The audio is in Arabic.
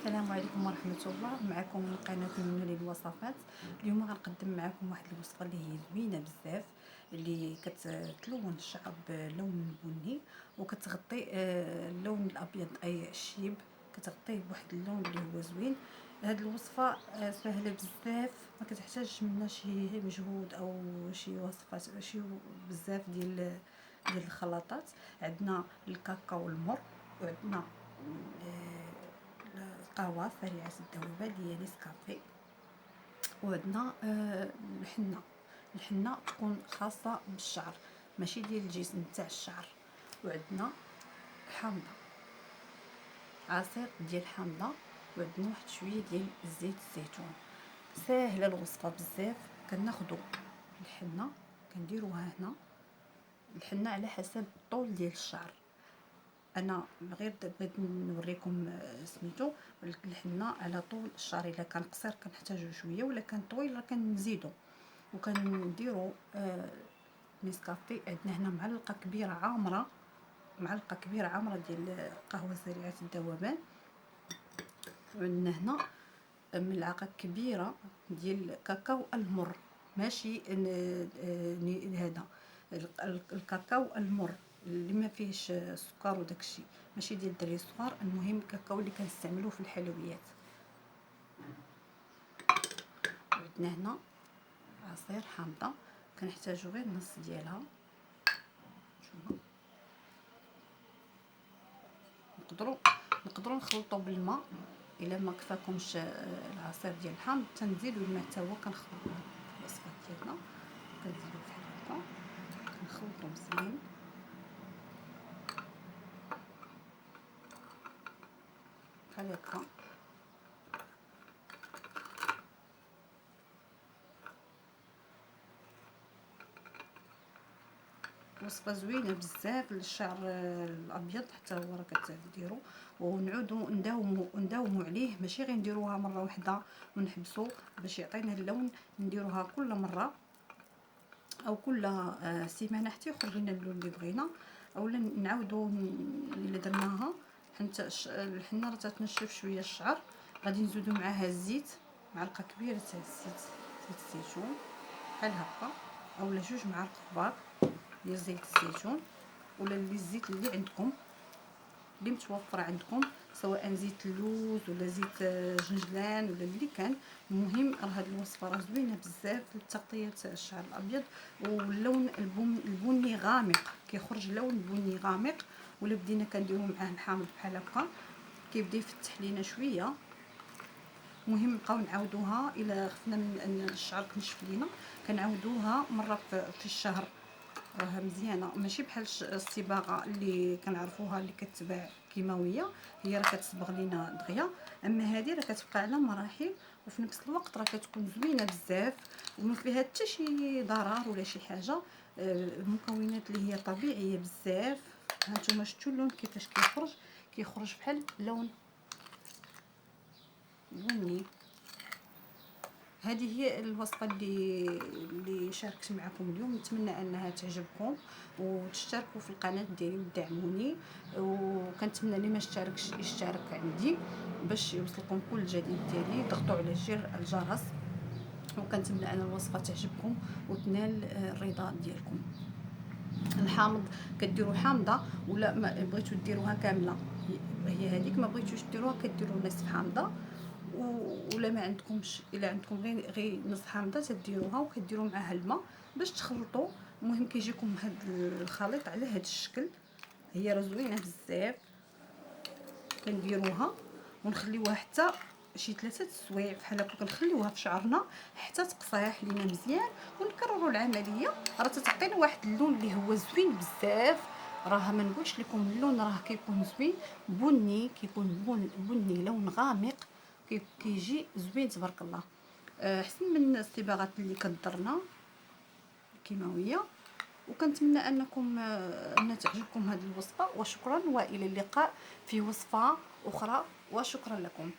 السلام عليكم ورحمة الله. معكم من قناة منى للوصفات. اليوم غنقدم معكم واحد الوصفة اللي هي زوينة بزاف، اللي كتلون الشعر بلون بني وكتغطي اللون الابيض اي الشيب، كتغطيه بواحد اللون اللي هو زوين. هاد الوصفة سهلة بزاف، ما كتحتاجش منا شي مجهود او شي وصفات شي بزاف ديال الخلطات. عندنا الكاكاو المر، وعندنا القهوة سريعة الذوبان اللي هي نيسكافيه، وعندنا الحنة تكون خاصة بالشعر ماشي ديال الجسم تاع الشعر. وعندنا حامضة، عصير ديال حامضة، وعندنا واحد شوية ديال زيت الزيتون. ساهلة الوصفة بزاف. كناخدو الحنة كنديروها هنا، الحنة على حسب الطول ديال الشعر. انا غير بغيت نوريكم سميتو الحنه على طول الشعر، الا كان قصير كنحتاجو شويه، ولا كان طويل راه كنزيدو. وكنديروا نيسكافي. عندنا هنا معلقه كبيره عامره ديال قهوه سريعه الذوبان، وعندنا هنا ملعقه كبيره ديال كاكاو المر، ماشي هذا الكاكاو المر اللي ما فيهش سكر وداكشي، ماشي ديال الدري الصغار. المهم الكاكاو اللي كنستعملوه في الحلويات. عندنا هنا عصير حامضه، كنحتاجو غير نص ديالها. نقدروا نخلطوا بالماء. الا ما كفاكمش العصير ديال الحامض تنزيدوا الماء حتى هو. كنخلطوا الوصفه ديالنا، كنزيدوا بحال هكا، كنخلطوا مزيان بحال هكا. وصفه زوينه بزاف للشعر الابيض، حتى هو راه كتديروا. ونعودوا نداوموا عليه، ماشي غير نديروها مره واحده ونحبسوا باش يعطينا اللون. نديروها كل مره او كل سيمانه حتى يخرج لنا اللون اللي بغينا، اولا نعاودوا الا درناها. حيت الحنه راه تتنشف شويه الشعر. غادي نزيدوا معاها الزيت، معلقه كبيره تاع زيت الزيتون بحال هكا، اولا 2 معالق كبار ديال زيت الزيتون، ولا الزيت اللي عندكم اللي متوفر عندكم، سواء زيت اللوز ولا زيت جنجلان ولا اللي كان. المهم راه هاد الوصفه راه زوينه بزاف للتغطيه تاع الشعر الابيض. واللون البني غامق، كيخرج لون بني غامق. ولا بدينا كنديروا معاه الحامض بحال هكا كيبدا يفتح لينا شويه. المهم نبقاو نعاودوها الا خفنا من ان الشعر كنشف لينا، كنعاودوها مره في الشهر. راها مزيانه، ماشي بحال الصباغه اللي كنعرفوها اللي كتباع كيماويه، هي راه كتصبغ لينا دغيا. اما هذه راه كتبقى على مراحل، وفي نفس الوقت راه كتكون زوينه بزاف وما فيها حتى شي ضرر ولا شي حاجه. المكونات اللي هي طبيعيه بزاف. هانتوما شفتوا اللون كيفاش كيخرج بحال لون بني. هذه هي الوصفه اللي شاركت معكم اليوم. نتمنى انها تعجبكم وتشتركوا في القناه ديالي ودعموني. وكنتمنى اللي ما اشتركش يشترك عندي باش يوصلكم كل جديد ديالي. ضغطوا على زر الجرس. وكنتمنى ان الوصفه تعجبكم وتنال الرضا ديالكم. الحامض كديروا حامضه، ولا ما بغيتوا ديروها كامله هي هذيك، ما بغيتوش ديروها كديروا نصف حامضه. ولا ما عندكمش، الا عندكم غير نص حامضه تديروها وكديروا معاها الماء باش تخلطوا. المهم كيجيكم هذا الخليط على هذا الشكل. هي راه زوينه بزاف. كنديروها ونخليوها حتى شي 3 سوايع بحال هكا، كنخليوها في شعرنا حتى تقصيح لينا مزيان. ونكرروا العمليه، راه تتعطينا واحد اللون اللي هو زوين بزاف. راه ما نقولش لكم اللون راه كيكون زوين بني، كيكون بني لون غامق، كيجي زوين تبارك الله. احسن من الصباغات اللي كدرنا الكيماويه. وكنتمنى انكم ان تعجبكم هذه الوصفه. وشكرا، والى اللقاء في وصفه اخرى، وشكرا لكم.